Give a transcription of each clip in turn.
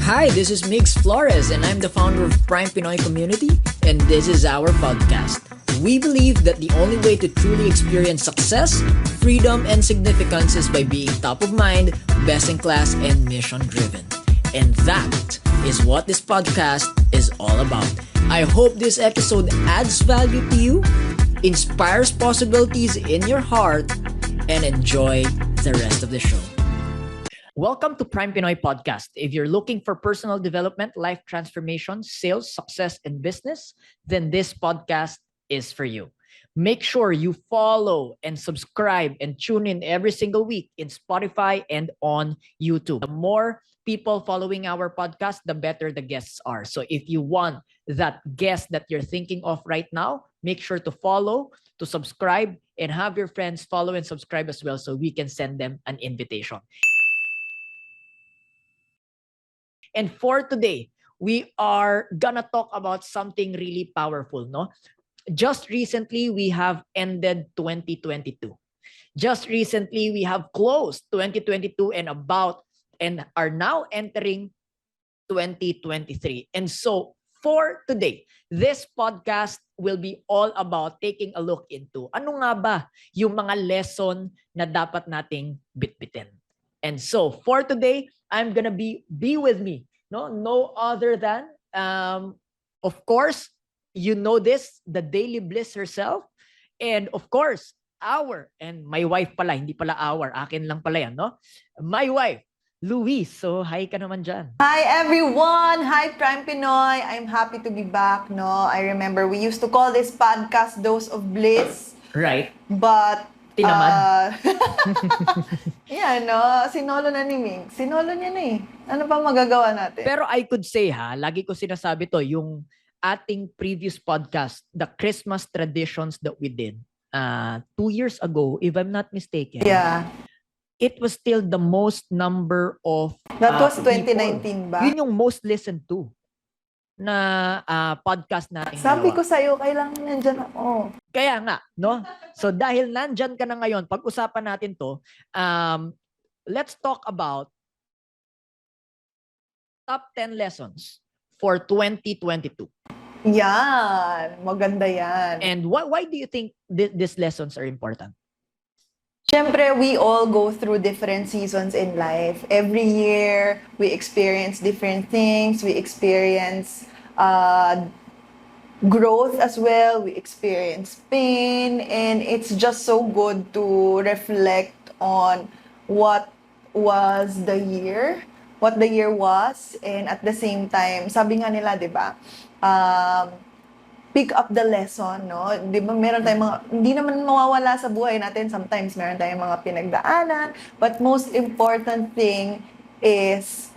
Hi, this is 𝘋𝘦𝘧𝘬𝘢𝘕 and I'm the founder of Prime Pinoy Community, and this is our podcast. We believe that the only way to truly experience success, freedom, and significance is by being top of mind, best in class, and mission-driven. And that is what this podcast is all about. I hope this episode adds value to you, inspires possibilities in your heart, and enjoy the rest of the show. Welcome to Prime Pinoy Podcast. If you're looking for personal development, life transformation, sales, success, and business, then this podcast is for you. Make sure you follow and subscribe and tune in every single week in Spotify and on YouTube. The more people following our podcast, the better the guests are. So if you want that guest that you're thinking of right now, make sure to follow, to subscribe, and have your friends follow and subscribe as well so we can send them an invitation. And for today, we are gonna talk about something really powerful, no? Just recently, we have ended 2022. Just recently, we have closed 2022 and are now entering 2023. And so for today, this podcast will be all about taking a look into ano nga ba yung mga lesson na dapat nating bitbitin. And so for today, I'm gonna be with me, no other than, of course, you know this, the Daily Bliss herself, and of course, and my wife pala, hindi pala akin lang pala yan, no? My wife, Louise. So, hi ka naman dyan. Hi everyone! Hi Prime Pinoy! I'm happy to be back, no? I remember we used to call this podcast Dose of Bliss. Right. But, tinamad. yeah, no? Sinolo na ni Ming. Sinolo niya na eh. Ano pa magagawa natin? Pero I could say, lagi ko sinasabi to, yung ating previous podcast, the Christmas traditions that we did 2 years ago, if I'm not mistaken. Yeah. It was still the most number of That was 2019 people. ba? Yun yung most listened to na podcast natin. Sabi ko sa'yo, kailangan nandyan ako. Kaya nga, no? So dahil nandyan ka na ngayon, pag-usapan natin to, let's talk about top 10 lessons for 2022. Yan. Maganda yan. And why do you think these lessons are important? Siyempre, we all go through different seasons in life. Every year, we experience different things. We experience growth as well. We experience pain. And it's just so good to reflect on what was the year, what the year was. And at the same time, sabi nga nila, di ba, pick up the lesson, no? Di ba, meron tayong mga, hindi naman mawawala sa buhay natin. Sometimes, meron tayong mga pinagdaanan. But most important thing is,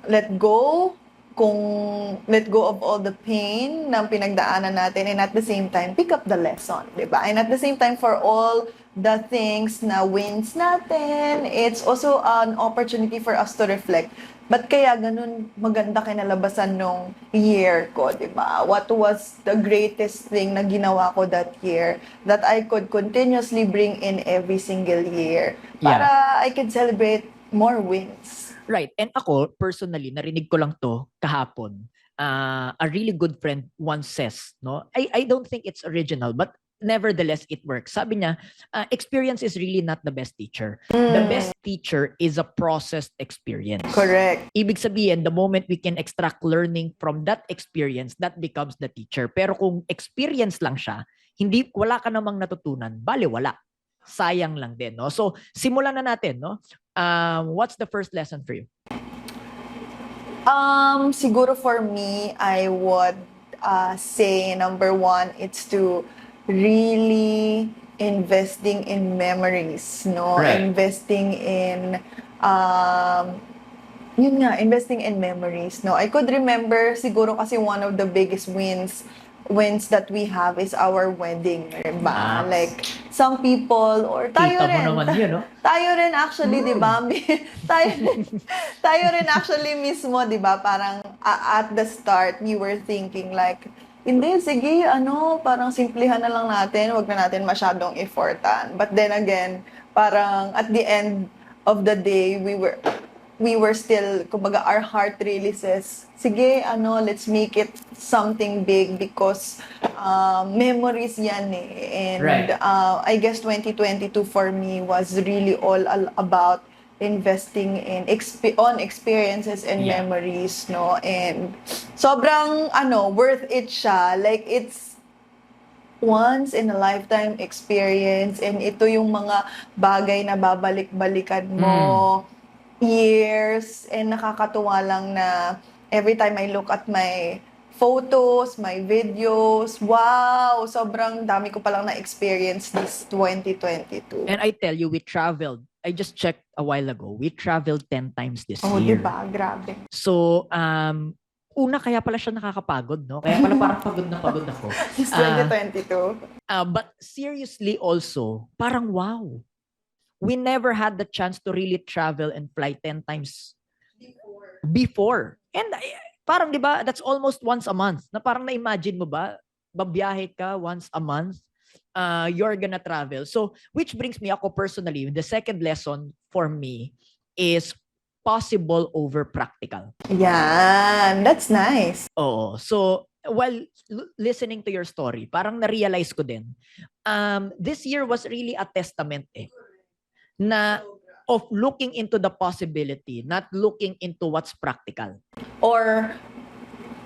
let go of all the pain ng pinagdaanan natin, and at the same time, pick up the lesson, di ba? And at the same time, for all the things na wins natin, it's also an opportunity for us to reflect. But kaya ganun maganda kinalabasan nung year ko, di ba? What was the greatest thing na ginawa ko that year that I could continuously bring in every single year para I could celebrate more wins? Right. And ako, personally, narinig ko lang to kahapon. A really good friend once says, no? I don't think it's original, but nevertheless, it works. Sabi niya, experience is really not the best teacher. The best teacher is a processed experience. Correct. Ibig sabihin, the moment we can extract learning from that experience, that becomes the teacher. Pero kung experience lang siya, wala ka namang natutunan, bale wala. Sayang lang din, no? So, simulan na natin, no? What's the first lesson for you? Siguro for me, I would say number one, it's to really investing in memories, no? Right. Investing in investing in memories, no? I could remember siguro kasi one of the biggest wins that we have is our wedding, diba? Like some people or tayo Kita mo rin. naman yun, no? Tayo rin actually, diba? tayo rin actually mismo, diba? Parang at the start, we were thinking like, hindi, sige, parang simplihan na lang natin, wag na natin masyadong effortan. But then again, parang at the end of the day, we we were still, kumbaga, our heart really says, sige, let's make it something big because memories yan eh. And Right. I guess 2022 for me was really all about investing in on experiences and Yeah. memories, no? And sobrang worth it siya. Like, it's once in a lifetime experience, and ito yung mga bagay na babalik-balikan mo years, and nakakatuwa lang na every time I look at my photos, my videos, wow, sobrang dami ko palang na-experience this 2022. And I tell you, we traveled. I just checked a while ago. We traveled 10 times this Oh, year. diba? Grabe. So, una, kaya pala siya nakakapagod, no? Kaya pala parang pagod ako. This 2022. But seriously also, parang wow. We never had the chance to really travel and fly 10 times before. And parang, di ba, that's almost once a month. Na parang na-imagine mo ba, babiyahe ka once a month, you're gonna travel. So, which brings me, ako personally, the second lesson for me is possible over practical. Yan. That's nice. Oo. So, while listening to your story, parang na-realize ko din, this year was really a testament na of looking into the possibility, not looking into what's practical. Or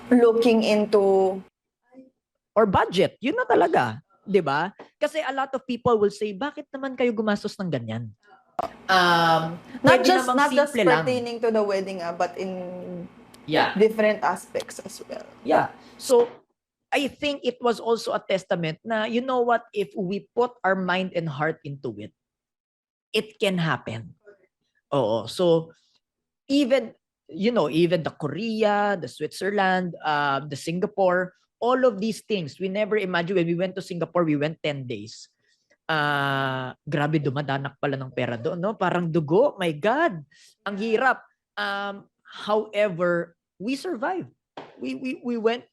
looking into... Or budget. Yun na talaga. 'Di ba? Kasi a lot of people will say, bakit naman kayo gumastos ng ganyan? not just simple lang. pertaining to the wedding, but in Yeah. different aspects as well. Yeah. So, I think it was also a testament na, you know what, if we put our mind and heart into it, it can happen. Oo. So, even the Korea, the Switzerland, the Singapore, all of these things, we never imagined. When we went to Singapore, we went 10 days. Grabe, dumadanak pala ng pera doon, no? Parang dugo, my God. Ang hirap. However, we survived. We went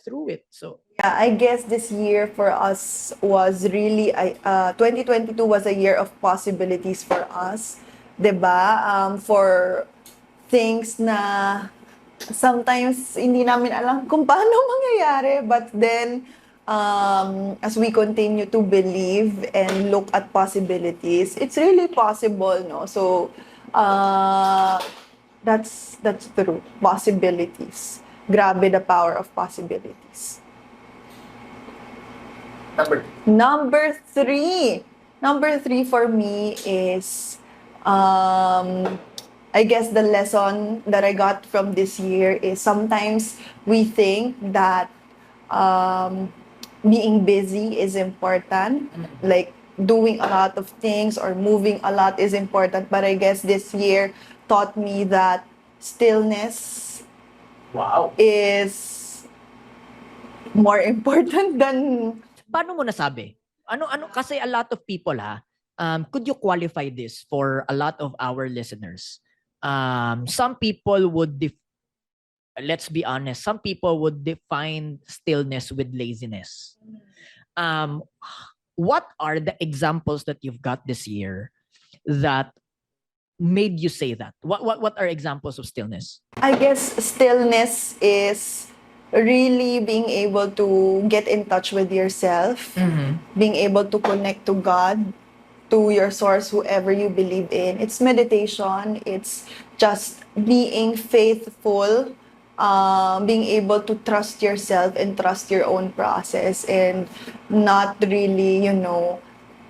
through it. So Yeah, I guess this year for us was really 2022 was a year of possibilities for us, 'di ba? For things na sometimes hindi namin alam kung paano mangyayari, but then as we continue to believe and look at possibilities, it's really possible, no? So that's true. Possibilities. Grabe the power of possibilities. Number three for me is I guess the lesson that I got from this year is sometimes we think that being busy is important, like doing a lot of things or moving a lot is important, but I guess this year taught me that stillness is more important than... Paano mo nasabi? Ano kasi a lot of people could you qualify this for a lot of our listeners? Some people would let's be honest, some people would define stillness with laziness. What are the examples that you've got this year that made you say that? What are examples of stillness? I guess stillness is really being able to get in touch with yourself, being able to connect to God, to your source, whoever you believe in. It's meditation. It's just being faithful, being able to trust yourself and trust your own process, and not really,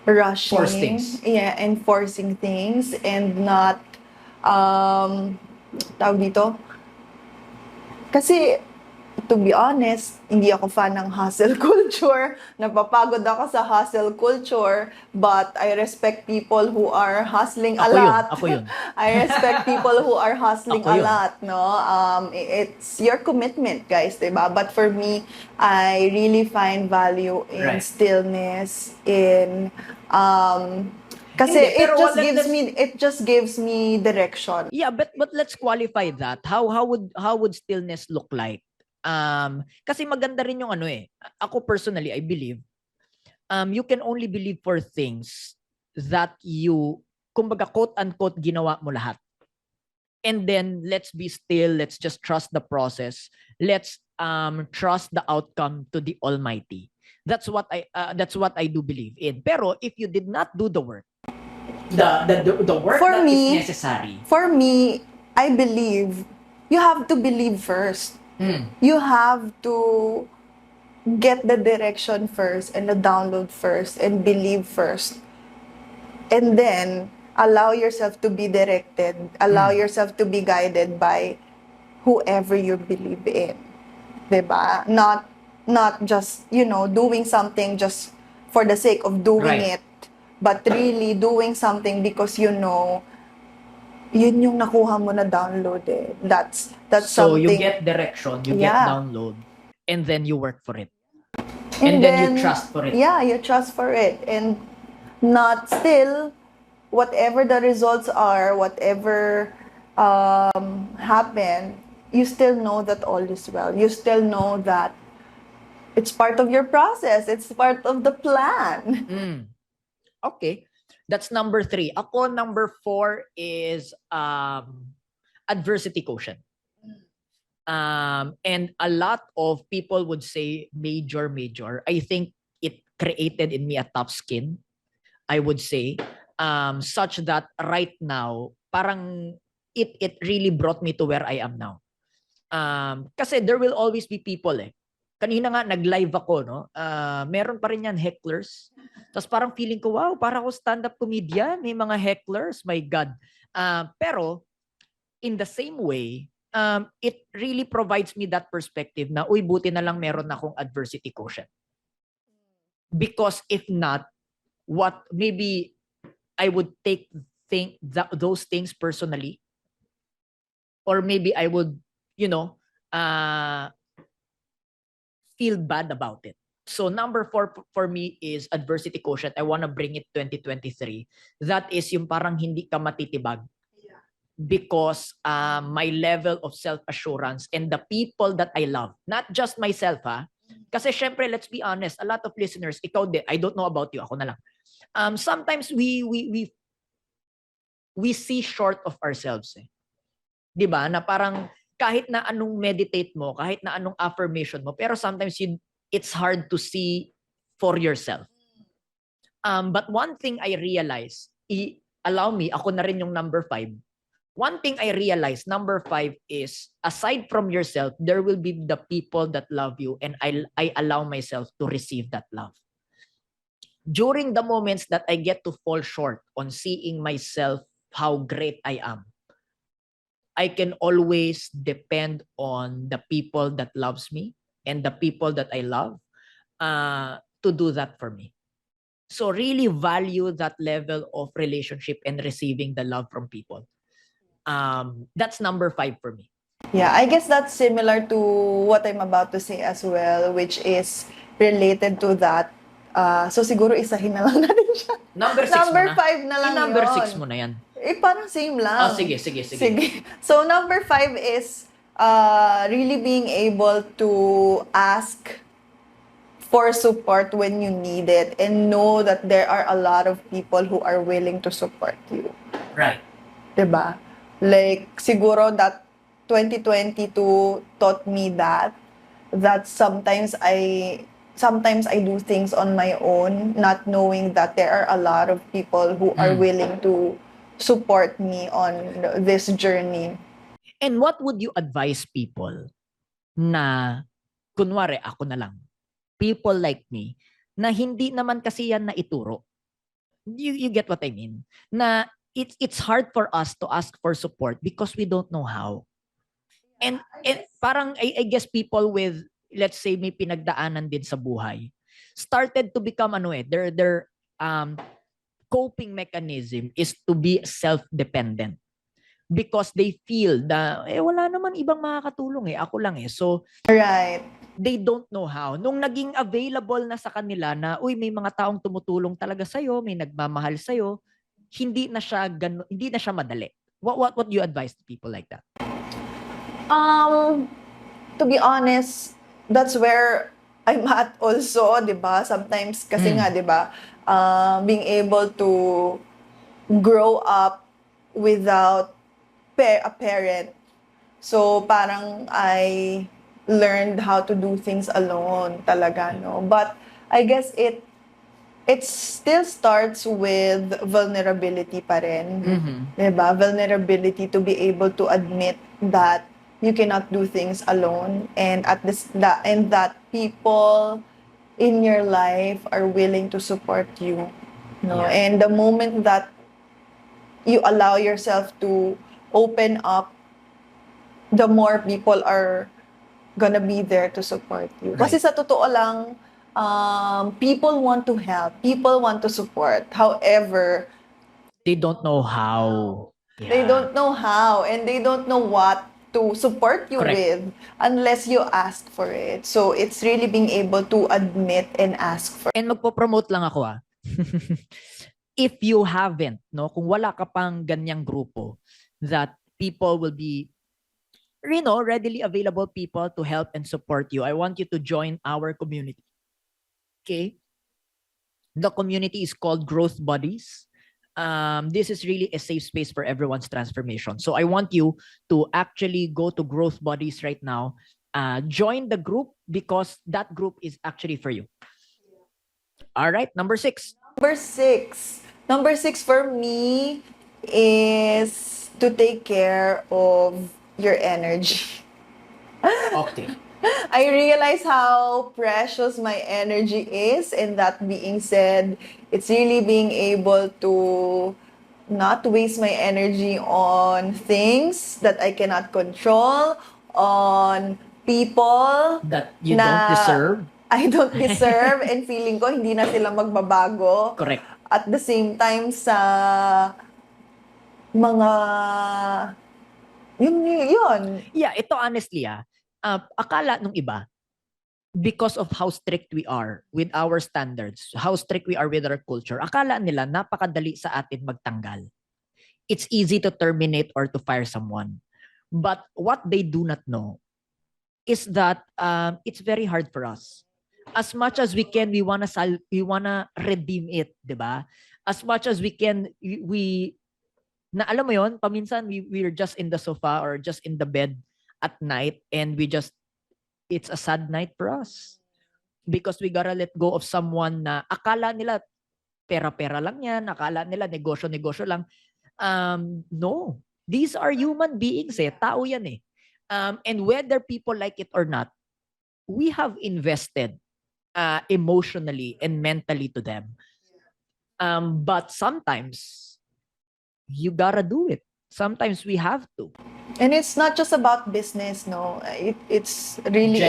rushing. Force things. Yeah, and forcing things, and not, tawag dito? Kasi, to be honest, hindi ako fan ng hustle culture. Napapagod ako sa hustle culture, but I respect people who are hustling a lot. Ako yun. I respect people who are hustling Ako a yun. lot, no? It's your commitment, guys, diba? But for me, I really find value in Right. stillness, in kasi Hindi, pero it just gives me direction. Yeah, but let's qualify that. How would stillness look like? Kasi maganda rin yung ako personally, I believe, you can only believe for things that you, kumbaga, quote-unquote, ginawa mo lahat. And then let's be still, let's just trust the process. Let's trust the outcome to the Almighty. That's what I do believe in. Pero if you did not do the work, the work For that me- is necessary. For me, I believe you have to believe first. You have to get the direction first and the download first and believe first. And then allow yourself to be directed, allow yourself to be guided by whoever you believe in. 'Di ba? Not just, doing something just for the sake of doing Right. it, but really doing something because yun yung nakuha mo na download eh. That's So something. you get direction, you get Yeah. download, and then you work for it. And then you trust for it. Yeah, you trust for it. And not still, whatever the results are, whatever happen, you still know that all is well. You still know that it's part of your process. It's part of the plan. Okay. That's number 3. Ako, number 4 is adversity quotient. And a lot of people would say major. I think it created in me a tough skin, I would say, such that right now, parang it really brought me to where I am now. Kasi there will always be people eh. Kanina nga nag-live ako, no? Meron pa rin yan hecklers. Tapos parang feeling ko, wow, para ako stand-up comedian, may mga hecklers, my God. Pero in the same way, it really provides me that perspective na, uy, buti na lang meron akong adversity quotient. Because if not, what maybe I would think those things personally, or maybe I would, feel bad about it. So number 4 for me is adversity quotient. I want to bring it 2023. That is yung parang hindi ka matitibag. Because my level of self-assurance and the people that I love, not just myself Kasi syempre, let's be honest, a lot of listeners, ikaw din, I don't know about you, ako na lang. Sometimes we see short of ourselves eh. 'Di ba? Na parang kahit na anong meditate mo, kahit na anong affirmation mo, pero sometimes it's hard to see for yourself. But one thing I realized, allow me, ako na rin yung number 5. One thing I realized, number 5 is, aside from yourself, there will be the people that love you, and I allow myself to receive that love. During the moments that I get to fall short on seeing myself how great I am, I can always depend on the people that loves me and the people that I love to do that for me. So really value that level of relationship and receiving the love from people. That's number 5 for me. Yeah, I guess that's similar to what I'm about to say as well, which is related to that. So siguro isahin na lang natin siya. Number 6 Number mo na. 5 na lang Number yun. 6 mo na yan. Parang same lang. Sige. So number 5 is really being able to ask for support when you need it and know that there are a lot of people who are willing to support you. Right. 'Di ba? Like siguro that 2022 taught me that sometimes I do things on my own, not knowing that there are a lot of people who are willing to support me on this journey. And what would you advise people na, kunwari ako na lang, people like me, na hindi naman kasi yan na ituro? You get what I mean? Na it's hard for us to ask for support because we don't know how. And parang I guess people with, let's say, may pinagdaanan din sa buhay, started to become their coping mechanism is to be self-dependent. Because they feel na, wala naman ibang makakatulong ako lang So, right. They don't know how. Nung naging available na sa kanila na, may mga taong tumutulong talaga sa'yo, may nagmamahal sa'yo, hindi na siya madali. What do you advise to people like that? To be honest, that's where I'm at also, 'di ba? Sometimes kasi nga, 'di ba, being able to grow up without a parent. So parang I learned how to do things alone talaga, no? But I guess it still starts with vulnerability pa rin. Diba? Vulnerability to be able to admit that you cannot do things alone, and and that people in your life are willing to support you. No? Yeah. And the moment that you allow yourself to open up, the more people are gonna be there to support you. Kasi sa totoo lang, people want to help, people want to support. However, They don't know how. they don't know how, and they don't know what to support you Correct. with unless you ask for it. So it's really being able to admit and ask for. And magpo-promote lang ako If you haven't, no, kung wala ka pang ganyang grupo that people will be, readily available people to help and support you, I want you to join our community. Okay? The community is called Growth Buddies. This is really a safe space for everyone's transformation. So I want you to actually go to Growth Buddies right now. Join the group because that group is actually for you. All right, number 6. Number six for me is to take care of your energy. Okay. I realize how precious my energy is, and that being said, it's really being able to not waste my energy on things that I cannot control, on people That you don't deserve. I don't deserve, and feeling ko hindi na sila magbabago. Correct. At the same time, sa mga yun. Yeah, ito honestly, akala nung iba, because of how strict we are with our standards, how strict we are with our culture, akala nila napakadali sa atin magtanggal. It's easy to terminate or to fire someone. But what they do not know is that it's very hard for us. As much as we can, we wanna redeem it, 'di ba? As much as we can, we na alam mo yon, paminsan we're just in the sofa or just in the bed at night, and it's a sad night for us because we gotta let go of someone na akala nila pera-pera lang yan, akala nila negosyo-negosyo lang. No, these are human beings, tao yan eh. And whether people like it or not, we have invested emotionally and mentally to them. But sometimes you gotta do it. Sometimes we have to. And it's not just about business, no. It's really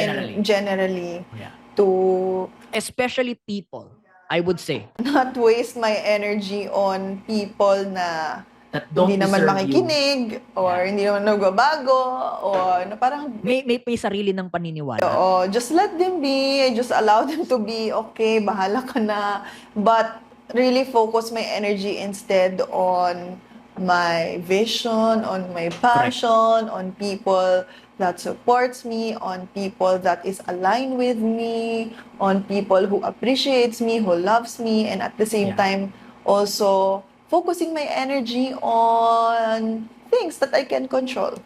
generally Yeah. to Especially people, I would say. not waste my energy on people na That don't hindi naman deserve makikinig, or hindi naman nagbabago, or na parang May sarili ng paniniwala. oo, just let them be, just allow them to be, okay, bahala ka na. But really focus my energy instead on my vision, on my passion, on people that supports me, on people that is aligned with me, on people who appreciates me, who loves me, and at the same time also focusing my energy on things that I can control.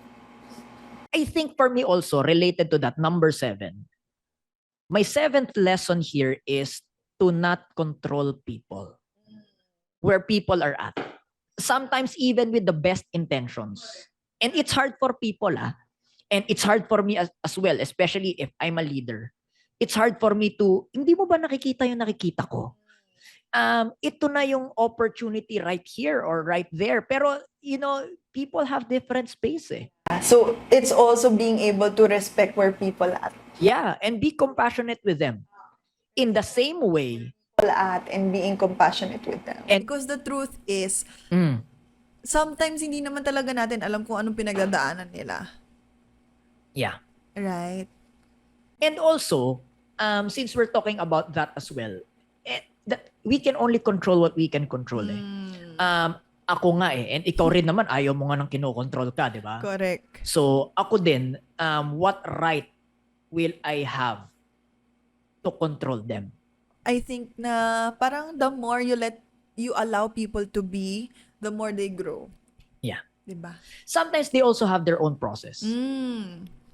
I think for me also, related to that, number 7, my 7th lesson here is to not control people. Where people are at. Sometimes even with the best intentions. And it's hard for people, and it's hard for me as well, especially if I'm a leader. It's hard for me to, hindi mo ba nakikita yung nakikita ko? Ito na yung opportunity right here or right there. Pero, people have different space So, it's also being able to respect where people at. Yeah, and be compassionate with them. In the same way. And being compassionate with them. And because the truth is, sometimes hindi naman talaga natin alam kung anong pinagdadaanan nila. Yeah. Right? And also, since we're talking about that as well, that we can only control what we can control. Ako nga and ikaw rin naman, ayaw mo nga nang kinokontrol ka, di ba? Correct. So, ako din, what right will I have to control them? I think na parang the more you allow people to be, the more they grow. Yeah. Diba? Sometimes they also have their own process.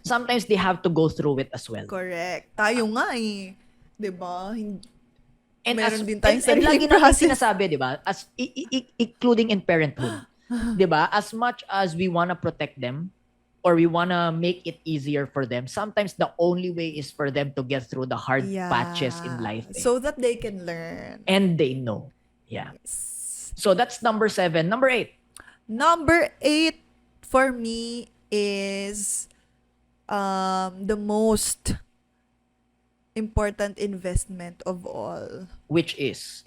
Sometimes they have to go through it as well. Correct. Tayo nga eh. Diba? And Meron din tayong and lagi sariling natin process. sinasabi, di ba? As including in parenthood. Di ba? As much as we wanna protect them or we wanna make it easier for them, sometimes the only way is for them to get through the hard patches in life. So that they can learn. And they know. Yeah. Yes. So that's number 7. Number 8. Number 8 for me is the most important investment of all. Which is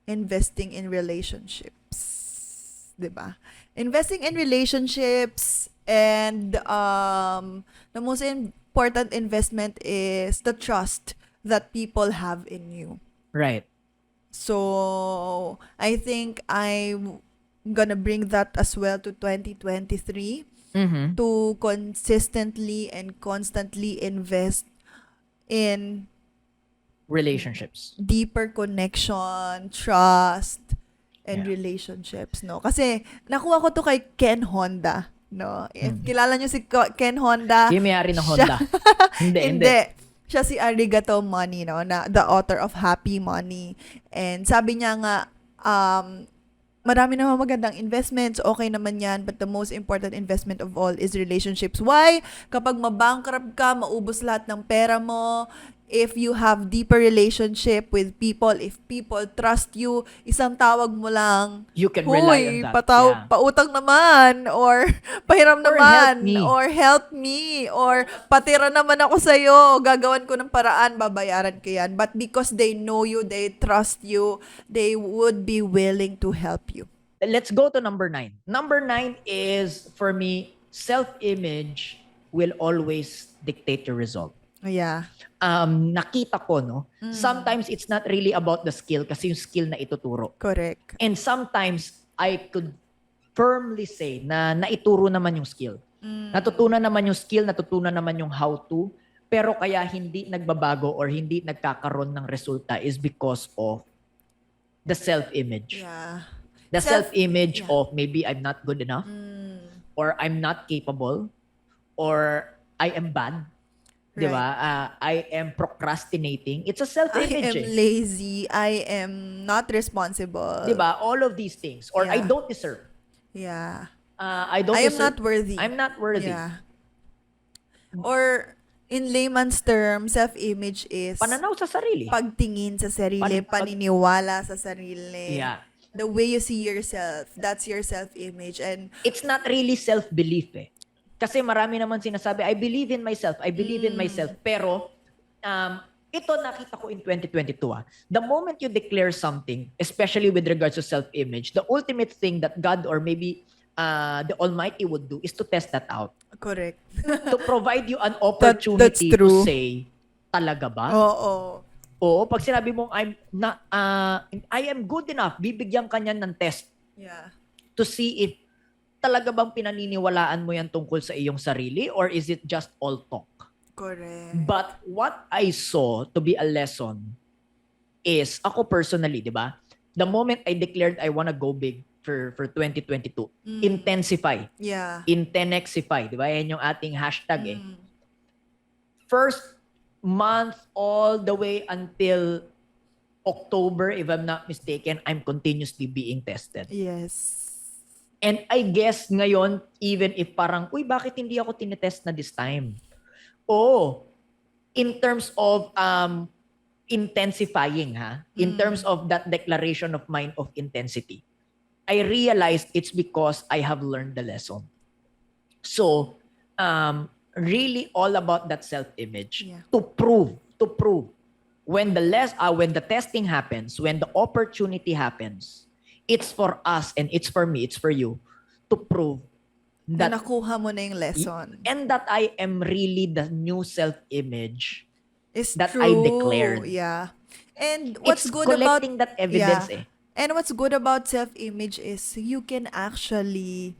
investing in relationships. Diba? Investing in relationships, and the most important investment is the trust that people have in you. right. So, I think I'm gonna bring that as well to 2023 Mm-hmm. to consistently and constantly invest in Relationships. deeper connection, trust, and Yeah. relationships, no? Kasi, nakuha ko to kay Ken Honda, no? If kilala nyo si Ken Honda, Yung may-ari ng siya- Honda. hindi. hindi. Siya si �㐓𝑪𝑔𝐷 Money, no? Na the author of Happy Money. And sabi niya nga, marami naman magandang investments, okay naman yan, but the most important investment of all is relationships. Why? Kapag mabankrupt ka, maubos lahat ng pera mo, if you have deeper relationship with people, if people trust you, isang tawag mo lang, You can rely on that. Yeah. pautang naman, or pahiram Or naman, help me. or help me, or patira naman ako sa'yo, gagawan ko ng paraan, babayaran ko yan. But because they know you, they trust you, they would be willing to help you. Let's go to number 9. Number 9 is, for me, self-image will always dictate your result. Yeah. Nakita ko, no? Sometimes it's not really about the skill kasi yung skill na ituturo. Correct. And sometimes I could firmly say na naituro naman yung skill. Natutunan naman yung skill, natutunan naman yung how to, pero kaya hindi nagbabago or hindi nagkakaroon ng resulta is because of the self-image. Yeah. The self-image yeah. of maybe I'm not good enough, or I'm not capable, or I am bad. Right. Diba? I am procrastinating. It's a I self-image. am lazy. I am not responsible. Diba? All of these things. Or I Yeah. don't deserve. Yeah. I don't I am deserve. not worthy. I'm not worthy. Yeah. Or in layman's term, self-image is Pananaw sa sarili. pagtingin sa sarili, paniniwala sa sarili. Yeah. The way you see yourself, that's your self-image. And It's not really self-belief eh. Kasi marami naman sinasabi, I believe in myself, I believe in myself. Pero, ito nakita ko in 2022 ah. The moment you declare something, especially with regards to self-image, the ultimate thing that God or maybe the Almighty would do is to test that out. correct. To provide you an That's opportunity to true. say, talaga ba? Oo. Oo, pag sinabi mong I am good enough, bibigyan ka niyan ng test Yeah. to see if talaga bang pinaniniwalaan mo yan tungkol sa iyong sarili or is it just all talk? Correct. But what I saw to be a lesson is, ako personally, di ba? The moment I declared I wanna go big for 2022, intensify, Yeah. intensify, di ba? Yan yung ating hashtag eh. First month all the way until October, if I'm not mistaken, I'm continuously being tested. Yes. And I guess ngayon, even if parang, uy, bakit hindi ako tinetest na this time? Oh, in terms of intensifying, in terms of that declaration of mine of intensity, I realized it's because I have learned the lesson. So, really all about that self-image. Yeah. To prove. When the testing happens, when the opportunity happens, it's for us and it's for me, it's for you to prove Na that nakuha mo na yung lesson. and that I am really the new self-image It's that true. I declared. Yeah. And what's it's good about collecting that evidence eh. And what's good about self-image is you can actually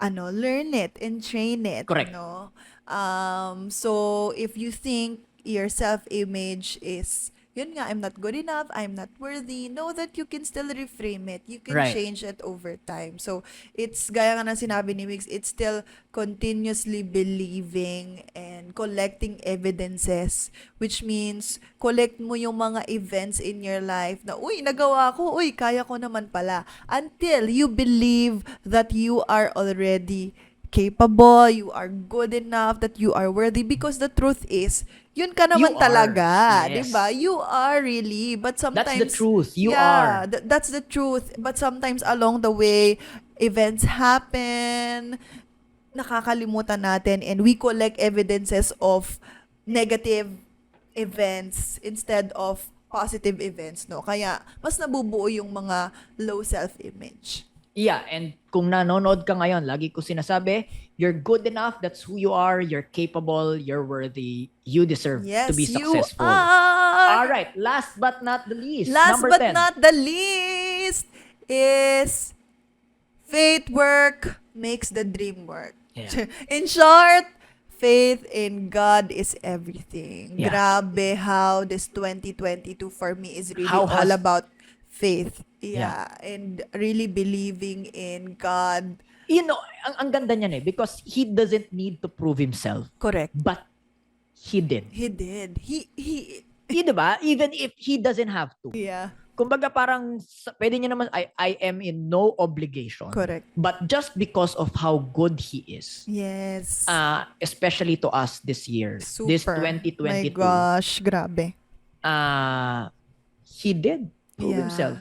learn it and train it. Correct. No? So if you think your self-image is yun nga, I'm not good enough, I'm not worthy, know that you can still reframe it. You can Right. change it over time. So, it's, gaya nga ng sinabi ni Wix, it's still continuously believing and collecting evidences, which means, collect mo yung mga events in your life na, uy, nagawa ko, uy, kaya ko naman pala. Until you believe that you are already capable, you are good enough, that you are worthy, because the truth is, yun ka naman You are. talaga, Yes. 'di ba? You are really, but sometimes That's the truth. You yeah, are. that's the truth. But sometimes along the way, events happen, nakakalimutan natin, and we collect evidences of negative events instead of positive events, no? Kaya mas nabubuo yung mga low self-image. Yeah, and kung nanonood ka ngayon, lagi ko sinasabi, you're good enough, that's who you are, you're capable, you're worthy, you deserve Yes, to be you successful. are. All right, last but not the least, Last number but 10. not the least is faith work makes the dream work. Yeah. In short, faith in God is everything. Yeah. Grabe how this 2022 for me is really How all has- about faith. Yeah. And really believing in God. You know, ang ganda niyan because he doesn't need to prove himself, Correct. but he did. He did. He Diba? Even if he doesn't have to. yeah. Kumbaga parang pwede niya naman, I am in no obligation. Correct. But just because of how good he is, Yes. especially to us this year, Super. this My 2022, gosh, grabe. he did prove Yeah. himself.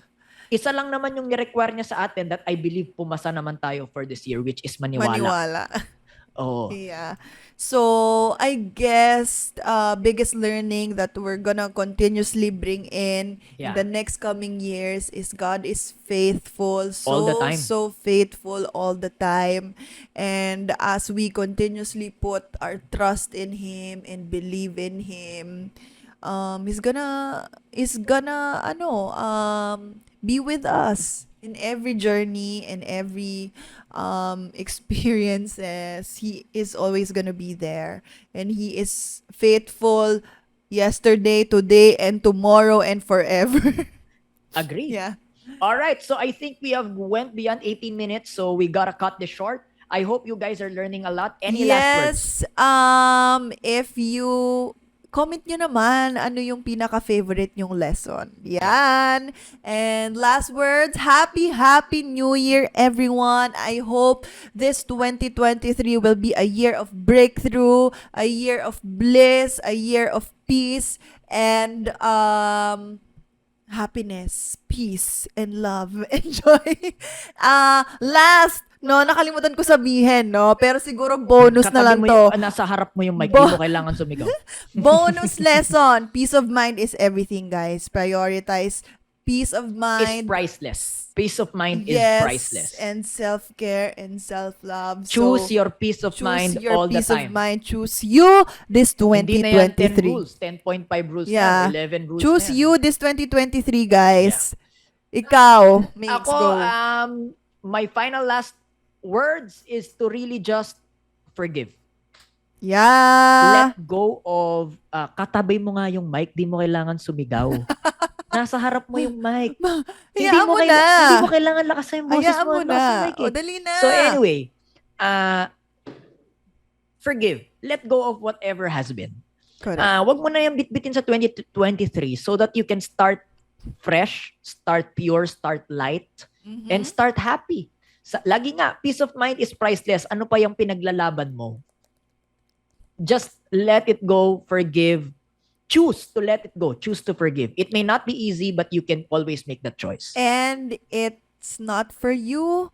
Isa lang naman yung ni-require niya sa atin that I believe pumasa naman tayo for this year, which is maniwala. Oh. Yeah. So, I guess, biggest learning that we're gonna continuously bring in Yeah. the next coming years is God is faithful. So, All the time. so faithful all the time. And as we continuously put our trust in Him and believe in Him, He's gonna, be with us in every journey and every experiences. He is always gonna be there, and He is faithful yesterday, today, and tomorrow, and forever. Agree. Yeah. All right. So I think we have went beyond 18 minutes, so we gotta cut this short. I hope you guys are learning a lot. Any last words? If you comment nyo naman ano yung pinaka-favorite nyong lesson. Yan. And last words, Happy New Year, everyone. I hope this 2023 will be a year of breakthrough, a year of bliss, a year of peace, and happiness, peace, and love. Enjoy. Nakalimutan ko sabihin, no? Pero siguro bonus na lang Katabi mo to. nasa harap mo yung mic, di mo kailangan sumigaw. Bonus lesson. Peace of mind is everything, guys. Prioritize peace of It's mind. priceless. Peace of mind is Yes, priceless. and self-care and self-love. Choose So, your peace of mind choose your all the peace of time. mind. Choose you this Hindi na yan 10 2023. rules, 10.5 rules Yeah. na, 11 rules Choose na yan. you this 2023, guys. Ikaw, Mix, Ako, go. my final last words is to really just forgive. Yeah. Let go of, katabi mo nga yung mic, di mo kailangan sumigaw. Nasa harap mo yung mic. Hayaan mo na. Hindi mo kailangan lakasan yung boses Hayaan mo. mo Nasa na. mic eh. O, dali na. So anyway, forgive. Let go of whatever has been. Correct. Wag mo na yung bitbitin sa 2023 so that you can start fresh, start pure, start light, and start happy. Lagi nga, peace of mind is priceless. Ano pa yung pinaglalaban mo? Just let it go, forgive. Choose to let it go. Choose to forgive. It may not be easy, but you can always make that choice. And it's not for you.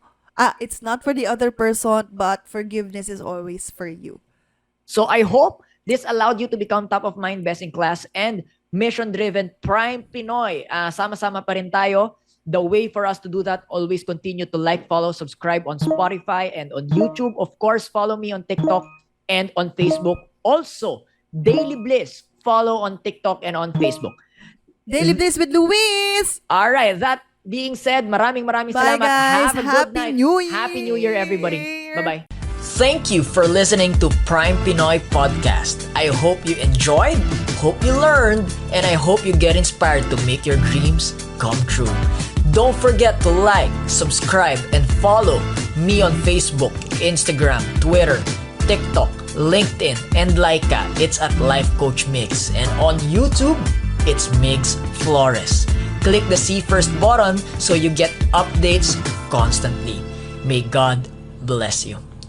It's not for the other person, but forgiveness is always for you. So I hope this allowed you to become top of mind, best in class, and mission-driven Prime Pinoy. Sama-sama pa rin tayo. The way for us to do that, always continue to like, follow, subscribe on Spotify and on YouTube. Of course, follow me on TikTok and on Facebook. Also, Daily Bliss. Follow on TikTok and on Facebook. Daily Bliss with Luis! All right, that being said, maraming Bye, salamat. guys. Have a good Happy night. New Year! Happy New Year, everybody. Bye-bye. Thank you for listening to Prime Pinoy Podcast. I hope you enjoyed, hope you learned, and I hope you get inspired to make your dreams come true. Don't forget to like, subscribe, and follow me on Facebook, Instagram, Twitter, TikTok, LinkedIn, and Laika. It's at Life Coach Mix. And on YouTube, it's Migs Flores. Click the See First button so you get updates constantly. May God bless you.